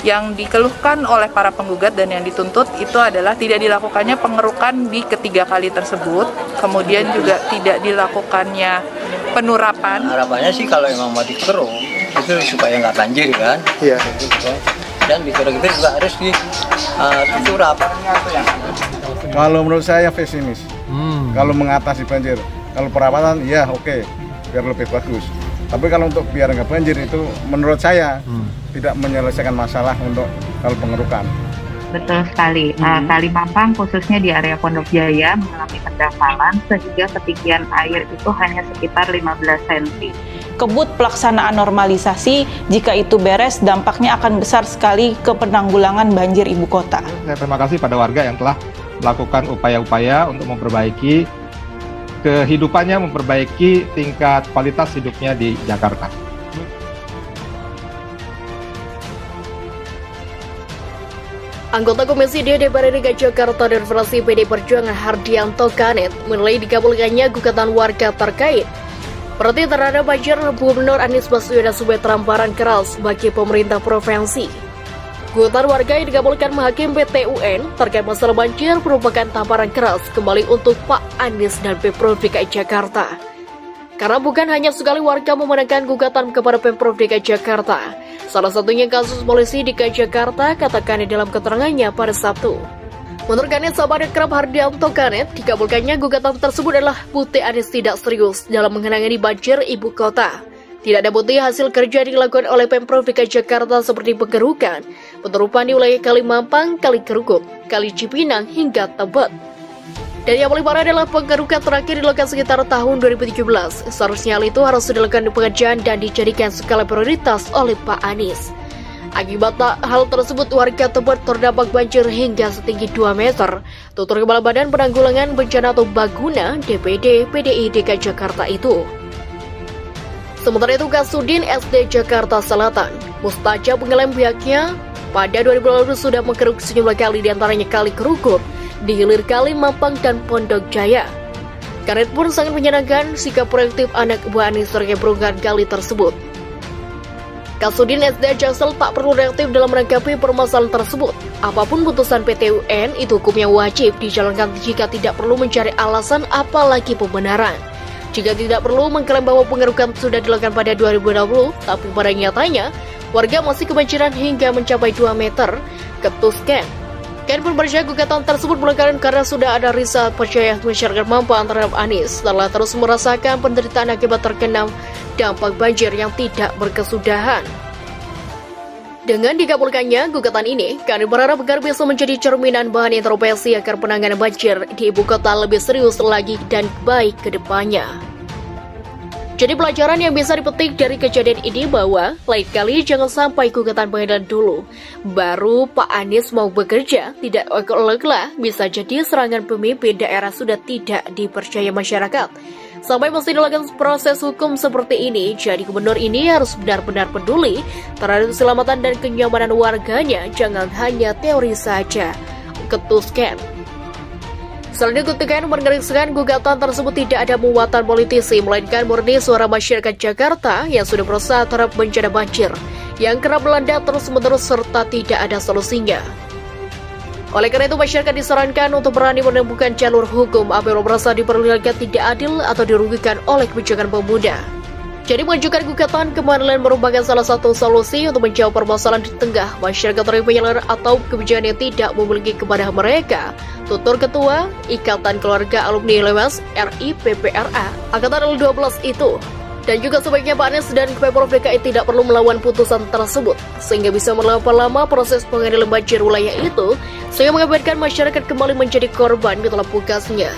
Yang dikeluhkan oleh para penggugat dan yang dituntut itu adalah tidak dilakukannya pengerukan di ketiga kali tersebut, kemudian juga tidak dilakukannya penurapan. Harapannya sih kalau emang mau dikeruk itu supaya nggak banjir kan. Iya. Dan dikeruk itu juga harus diturap. Kalau menurut saya pesimis. Kalau mengatasi banjir, kalau perawatan ya oke, biar lebih bagus. Tapi kalau untuk biar nggak banjir itu menurut saya tidak menyelesaikan masalah untuk kalau pengerukan. Betul sekali. Kali Mampang khususnya di area Pondok Jaya mengalami pendangkalan sehingga ketinggian air itu hanya sekitar 15 cm. Kebut pelaksanaan normalisasi, jika itu beres dampaknya akan besar sekali ke penanggulangan banjir ibu kota. Saya terima kasih pada warga yang telah melakukan upaya-upaya untuk memperbaiki kehidupannya, memperbaiki tingkat kualitas hidupnya di Jakarta. Anggota Komisi D DPRD DKI Jakarta dan fraksi PD Perjuangan Hardianto Kanet menilai dikabulkannya gugatan warga terkait berarti terhadap banjir Gubernur Anies Baswedan sebagai tamparan keras bagi pemerintah provinsi. Gugatan warga yang dikabulkan Mahakim PT UN terkait masalah banjir merupakan tamparan keras kembali untuk Pak Anies dan Pemprov DKI Jakarta. Karena bukan hanya sekali warga memenangkan gugatan kepada Pemprov DKI Jakarta, salah satunya kasus polisi DKI Jakarta, katakannya dalam keterangannya pada Sabtu. Menurut Kanet Sahabat Kerap Hardianto Kanet, dikabulkannya gugatan tersebut adalah bukti Anies tidak serius dalam menangani banjir ibu kota. Tidak ada bukti hasil kerja dilakukan oleh Pemprov DKI Jakarta seperti pengerukan, penurupan di wilayah Kali Mampang, Kali Kerukut, Kali Cipinang, hingga Tebet. Dan yang paling parah adalah pengerukan terakhir dilakukan sekitar tahun 2017. Seharusnya hal itu harus dilakukan di pengerjaan dan dijadikan skala prioritas oleh Pak Anies. Akibat hal tersebut, warga Tebet terdampak banjir hingga setinggi 2 meter. Tutur Kepala Badan Penanggulangan Bencana atau Baguna DPD PDI DKI Jakarta itu. Sementara itu, Kasudin SD Jakarta Selatan, Mustajab mengklaim pihaknya pada 2000 lalu sudah mengkeruk sejumlah kali diantaranya Kali Kerukut, di hilir Kali Mampang dan Pondok Jaya. Karet pun sangat menyenangkan sikap proaktif anak buah Anies terkait perunggahan kali tersebut. Kasudin SD Jaksel tak perlu reaktif dalam menanggapi permasalahan tersebut. Apapun putusan PT UN, itu hukumnya wajib dijalankan jika tidak perlu mencari alasan apalagi pembenaran. Jika tidak perlu mengklaim bahwa pengerukan sudah dilakukan pada 2020, tapi pada nyatanya, warga masih kebanjiran hingga mencapai 2 meter, ketuskan. Ken pun percaya gugatan tersebut belakangan karena sudah ada rasa percaya masyarakat Mampang terhadap Anies setelah terus merasakan penderitaan akibat terkena dampak banjir yang tidak berkesudahan. Dengan dikabulkannya gugatan ini, kami berharap agar bisa menjadi cerminan bahan introspeksi agar penanganan banjir di ibu kota lebih serius lagi dan baik ke depannya. Jadi pelajaran yang bisa dipetik dari kejadian ini bahwa lain kali jangan sampai gugatan pengadilan dulu, baru Pak Anies mau bekerja, tidak oleh-oleh bisa jadi serangan pemimpin daerah sudah tidak dipercaya masyarakat. Sampai mesti dilakukan proses hukum seperti ini, jadi gubernur ini harus benar-benar peduli terhadap keselamatan dan kenyamanan warganya, jangan hanya teori saja. Ketuskan. Selain itu, Ken menegaskan gugatan tersebut tidak ada muatan politisi, melainkan murni suara masyarakat Jakarta yang sudah berusaha terhadap bencana banjir yang kerap melanda terus-menerus serta tidak ada solusinya. Oleh karena itu, masyarakat disarankan untuk berani menemukan jalur hukum apabila merasa diperlakukan tidak adil atau dirugikan oleh kebijakan pemuda. Jadi mengajukan gugatan ke pengadilan merupakan salah satu solusi untuk menjawab permasalahan di tengah masyarakat terhadap penyelenggara atau kebijakan yang tidak memiliki kepada mereka. Tutur Ketua Ikatan Keluarga Alumni Lemas RIPPRA Angkatan 12 itu. Dan juga sebaiknya Pak Anies dan Pemprov DKI tidak perlu melawan putusan tersebut, sehingga bisa memperlama proses pengadilan banjir wilayah itu, sehingga mengakibatkan masyarakat kembali menjadi korban dalam tugasnya.